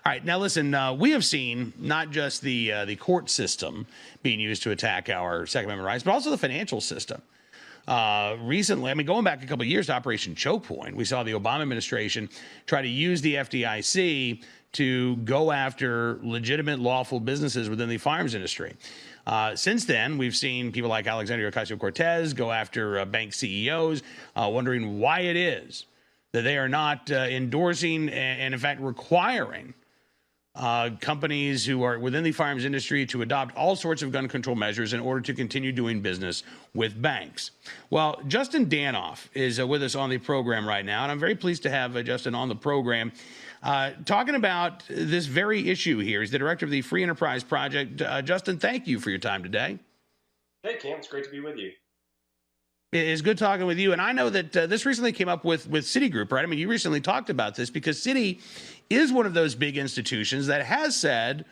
All right, now listen. We have seen not just the court system being used to attack our Second Amendment rights, but also the financial system. Recently, I mean, going back a couple of years to Operation Choke Point, we saw the Obama administration try to use the FDIC to go after legitimate, lawful businesses within the firearms industry. Since then, we've seen people like Alexandria Ocasio-Cortez go after bank CEOs, wondering why it is that they are not endorsing and, in fact, requiring companies who are within the firearms industry to adopt all sorts of gun control measures in order to continue doing business with banks. Well, Justin Danoff is with us on the program right now, and I'm very pleased to have Justin on the program talking about this very issue here. He's the director of the Free Enterprise Project. Justin, thank you for your time today. Hey, Cam, it's great to be with you. It's good talking with you. And I know that this recently came up with Citigroup, right? I mean, you recently talked about this because Citi is one of those big institutions that has said,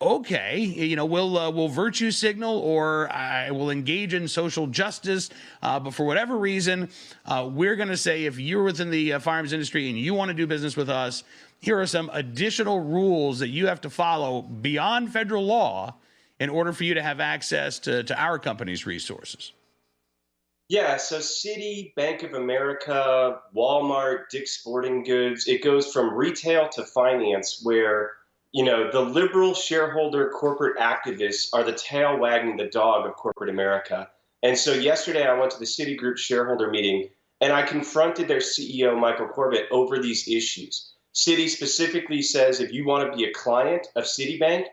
okay, you know, we'll virtue signal or I will engage in social justice, but for whatever reason, we're going to say if you're within the firearms industry and you want to do business with us, here are some additional rules that you have to follow beyond federal law in order for you to have access to our company's resources. Yeah, so Citi, Bank of America, Walmart, Dick's Sporting Goods, it goes from retail to finance where, you know, the liberal shareholder corporate activists are the tail wagging the dog of corporate America. And so yesterday I went to the Citigroup shareholder meeting and I confronted their CEO, Michael Corbett, over these issues. Citi specifically says if you want to be a client of Citibank,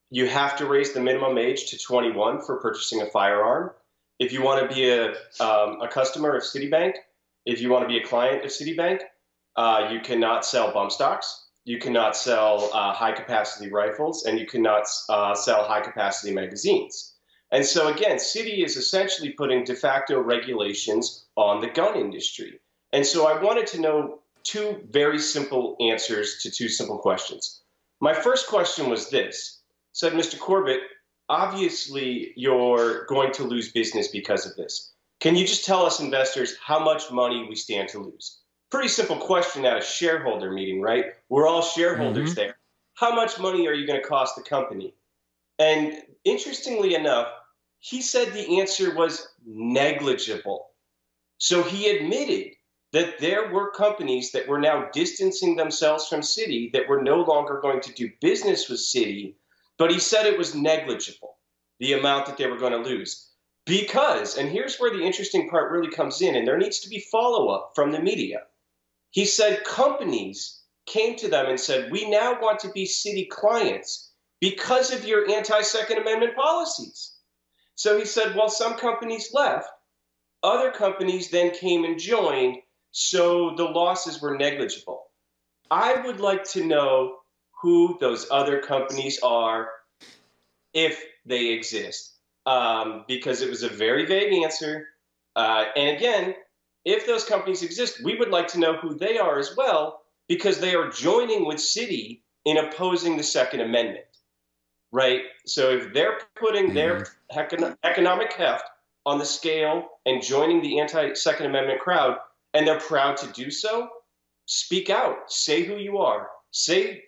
you have to raise the minimum age to 21 for purchasing a firearm. If you want to be a customer of Citibank, if you want to be a client of Citibank, you cannot sell bump stocks, you cannot sell high-capacity rifles, and you cannot sell high-capacity magazines. And so, again, Citi is essentially putting de facto regulations on the gun industry. And so I wanted to know two very simple answers to two simple questions. My first question was this. Said, Mr. Corbett, obviously, you're going to lose business because of this. Can you just tell us investors how much money we stand to lose? Pretty simple question at a shareholder meeting, right? We're all shareholders there. How much money are you going to cost the company? And interestingly enough, he said the answer was negligible. So he admitted that there were companies that were now distancing themselves from Citi that were no longer going to do business with Citi. But he said it was negligible, the amount that they were going to lose. Because, and here's where the interesting part really comes in, and there needs to be follow-up from the media. He said companies came to them and said, we now want to be Citi clients because of your anti-Second Amendment policies. So he said, well, some companies left. Other companies then came and joined, so the losses were negligible. I would like to know who those other companies are, if they exist, because it was a very vague answer. And again, if those companies exist, we would like to know who they are as well, because they are joining with Citi in opposing the Second Amendment, right? So if they're putting their economic heft on the scale and joining the anti-Second Amendment crowd, and they're proud to do so, speak out, say who you are. Say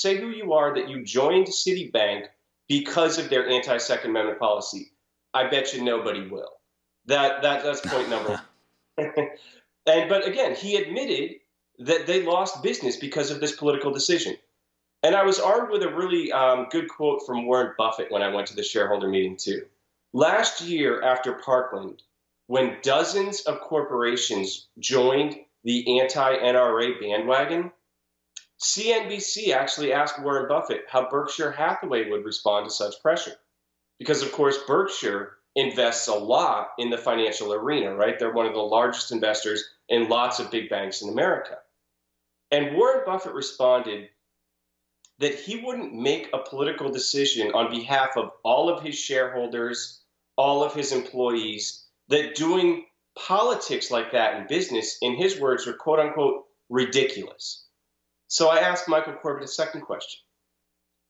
who you are, that you joined Citibank because of their anti-Second Amendment policy. I bet you nobody will. That's point number one. But again, he admitted that they lost business because of this political decision. And I was armed with a really good quote from Warren Buffett when I went to the shareholder meeting too. Last year after Parkland, when dozens of corporations joined the anti-NRA bandwagon, CNBC actually asked Warren Buffett how Berkshire Hathaway would respond to such pressure. Because, of course, Berkshire invests a lot in the financial arena, right? They're one of the largest investors in lots of big banks in America. And Warren Buffett responded that he wouldn't make a political decision on behalf of all of his shareholders, all of his employees, that doing politics like that in business, in his words, are quote unquote ridiculous. So I asked Michael Corbett a second question,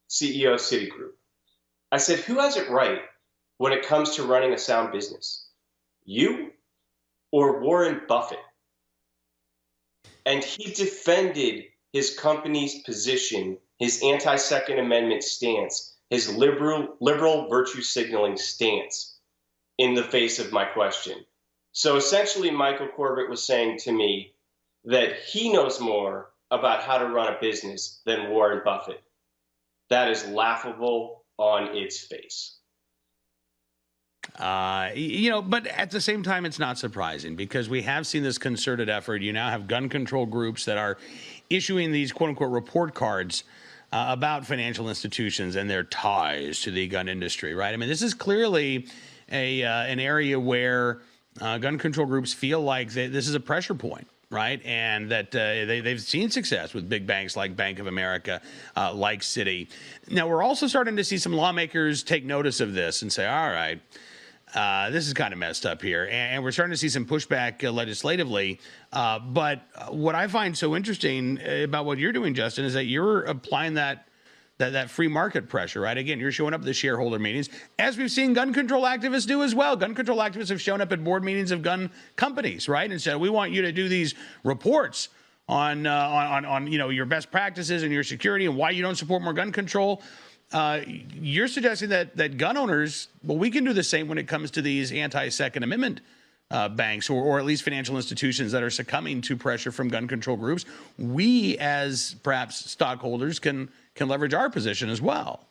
CEO of Citigroup. I said, who has it right when it comes to running a sound business? You or Warren Buffett? And he defended his company's position, his anti-Second Amendment stance, his liberal virtue signaling stance in the face of my question. So essentially, Michael Corbett was saying to me that he knows more about how to run a business than Warren Buffett. That is laughable on its face. But at the same time, it's not surprising because we have seen this concerted effort. You now have gun control groups that are issuing these quote unquote report cards about financial institutions and their ties to the gun industry, right? I mean, this is clearly an area where gun control groups feel like this is a pressure point, right? And that they've seen success with big banks like Bank of America, like Citi. Now, we're also starting to see some lawmakers take notice of this and say, all right, this is kind of messed up here. And we're starting to see some pushback legislatively. But what I find so interesting about what you're doing, Justin, is that you're applying that free market pressure, right? Again, you're showing up at the shareholder meetings, as we've seen gun control activists do as well. Gun control activists have shown up at board meetings of gun companies, right? And said, we want you to do these reports on your best practices and your security and why you don't support more gun control. You're suggesting that gun owners, well, we can do the same when it comes to these anti-Second Amendment banks or at least financial institutions that are succumbing to pressure from gun control groups. We, as perhaps stockholders, can leverage our position as well.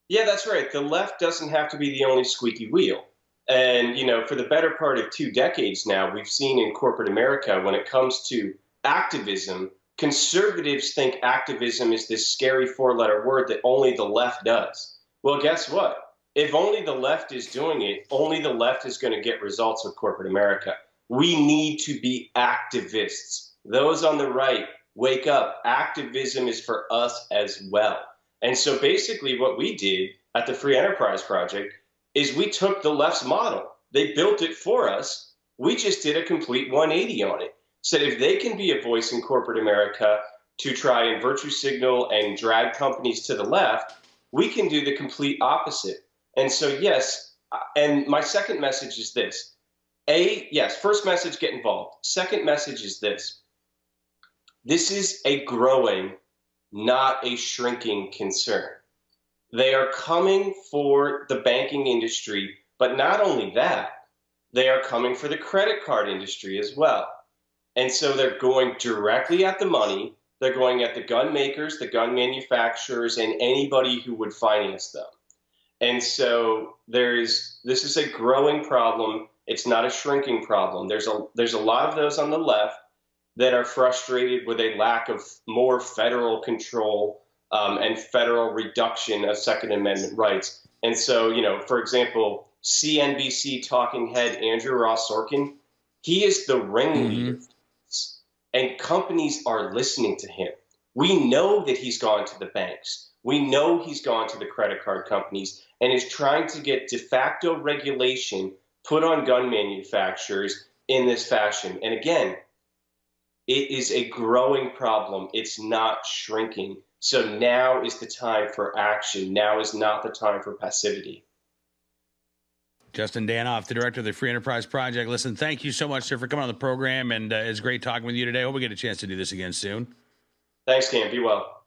Yeah, that's right. The left doesn't have to be the only squeaky wheel. And, for the better part of 2 decades now, we've seen in corporate America, when it comes to activism, conservatives think activism is this scary 4-letter word that only the left does. Well, guess what? If only the left is doing it, only the left is going to get results with corporate America. We need to be activists. Those on the right, wake up. Activism is for us as well. And so basically what we did at the Free Enterprise Project is we took the left's model. They built it for us. We just did a complete 180 on it. Said if they can be a voice in corporate America to try and virtue signal and drag companies to the left, we can do the complete opposite. And so, yes, and my second message is this. Yes, first message, get involved. Second message is this. This is a growing, not a shrinking concern. They are coming for the banking industry, but not only that, they are coming for the credit card industry as well. And so they're going directly at the money. They're going at the gun makers, the gun manufacturers, and anybody who would finance them. And so this is a growing problem. It's not a shrinking problem. There's a lot of those on the left that are frustrated with a lack of more federal control and federal reduction of Second Amendment rights. And so, for example, CNBC talking head Andrew Ross Sorkin, he is the ringleader. And companies are listening to him. We know that he's gone to the banks. We know he's gone to the credit card companies and is trying to get de facto regulation put on gun manufacturers in this fashion. And again, it is a growing problem. It's not shrinking. So now is the time for action. Now is not the time for passivity. Justin Danoff, the director of the Free Enterprise Project. Listen, thank you so much, sir, for coming on the program, and it's great talking with you today. I hope we get a chance to do this again soon. Thanks, Cam. Be well.